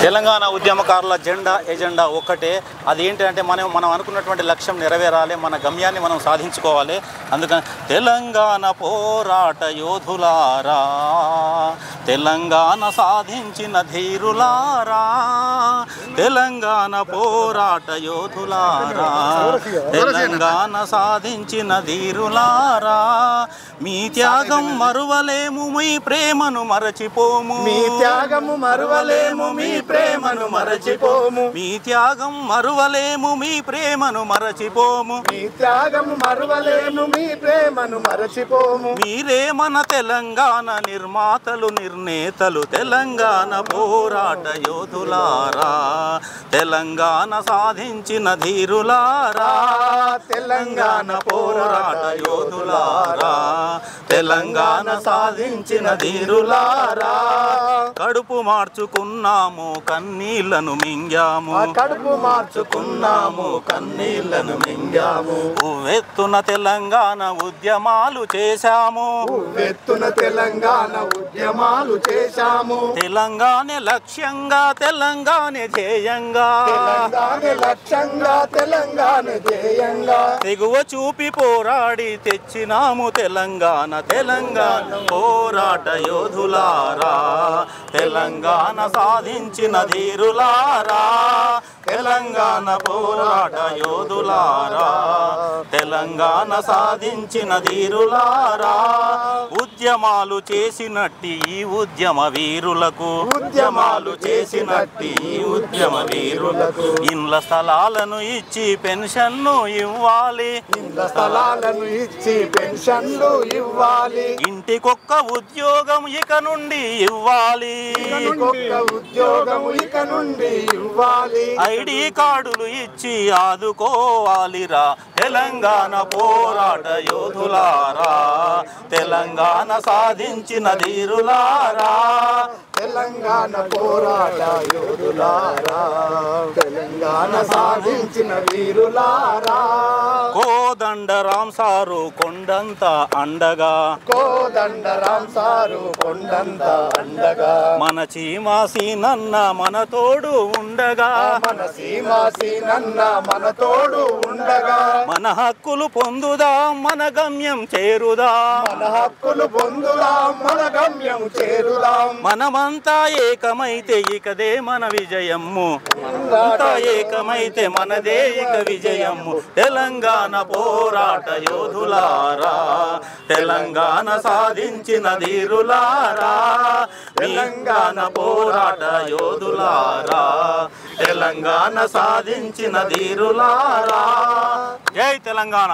తెలంగాణ ఉద్యమకారుల ఎజెండా ఒకటే. అది ఏంటంటే మనం అనుకున్నటువంటి లక్ష్యం నెరవేరాలి, మన గమ్యాన్ని మనం సాధించుకోవాలి. అందుకని తెలంగాణ పోరాట యోధులారా, తెలంగాణ సాధించిన ధీరులారా, తెలంగాణ పోరాట యోధులారా, తెలంగాణ సాధించిన ధీరులారా, మీ త్యాగం మరువలేము, మీ ప్రేమను మరచిపోము, మీ త్యాగము మరువలేము, మీ ప్రేమను మరచిపోము, మీ త్యాగం మరువలేము, మీ ప్రేమను మరచిపోము, మీ త్యాగము మరువలేము, మీ ప్రేమను మరచిపోము. మీరే మన తెలంగాణ నిర్మాతలు నిర్ణేతలు, తెలంగాణ పోరాట యోధులారా, తెలంగాణ సాధించిన ధీరులారా, తెలంగాణ పోరాట యోధులారా, తెలంగాణ సాధించిన ధీరులారా. కడుపు మార్చుకున్నాము, కన్నీళ్లను మింగాము, కడుపు మార్చుకున్నాము, కన్నీళ్లను మింగాము, ఉవ్వెత్తున తెలంగాణ ఉద్యమాలు చేశాము, ఉవ్వెత్తున తెలంగాణ ఉద్యమాలు చేశాము, తెలంగాణ లక్ష్యంగా, తెలంగాణ ధ్యేయంగా, తెలంగాణ లక్ష్యంగా, తెలంగాణ ధ్యేయంగా, తెగువ చూపి పోరాడి తెచ్చినాము తెలంగాణ, తెలంగాణ పోరాట యోధులారా, తెలంగాణ సాధించిన ధీరులారా, తెలంగాణ పోరాట యోధులారా, తెలంగాణ సాధించిన ధీరులారా. ఉద్యమాలు చేసినట్టి ఈ ఉద్యమ వీరులకు, ఉద్యమాలు చేసినట్టి ఈ ఉద్యమ వీరులకు, ఇండ్ల స్థలాలను ఇచ్చి పెన్షన్ను ఇవ్వాలి, ఇండ్ల స్థలాలను ఇచ్చి పెన్షన్లు ఇవ్వాలి, ఇంటికొక్క ఉద్యోగం ఇక నుండి ఇవ్వాలి, ఇంటికొక్క ఉద్యోగం ఇక నుండి ఇవ్వాలి, ఐడి కార్డులు ఇచ్చి ఆదుకోవాలిరా, తెలంగాణ పోరాట యోధులారా, తెలంగాణ సాధించిన ధీరులారా, తెలంగాణ పోరాట యోధులారా, తెలంగాణ సాధించిన వీరులారా. కోదండరాం సారు కొండంత అండగా, కోదండరాం సారు కొండంత అండగా, మన చీమాసీనన్న మన తోడు ఉండగా, మన సీమాసీనన్న మన తోడు ఉండగా, మన హక్కులు పొందుదాం, మన గమ్యం చేరుదాం, మన హక్కులు పొందుదాం, మన గమ్యం చేరుదాం, మనమంతా ఏకమైతే ఇకదే మన విజయము, అంతా ఏకమైతే మనదే ఇక విజయము. తెలంగాణ పోరాట యోధులారా, తెలంగాణ సాధించిన ధీరులారా, తెలంగాణ పోరాట యోధులారా, తెలంగాణ సాధించిన ధీరులారా. జై తెలంగాణ.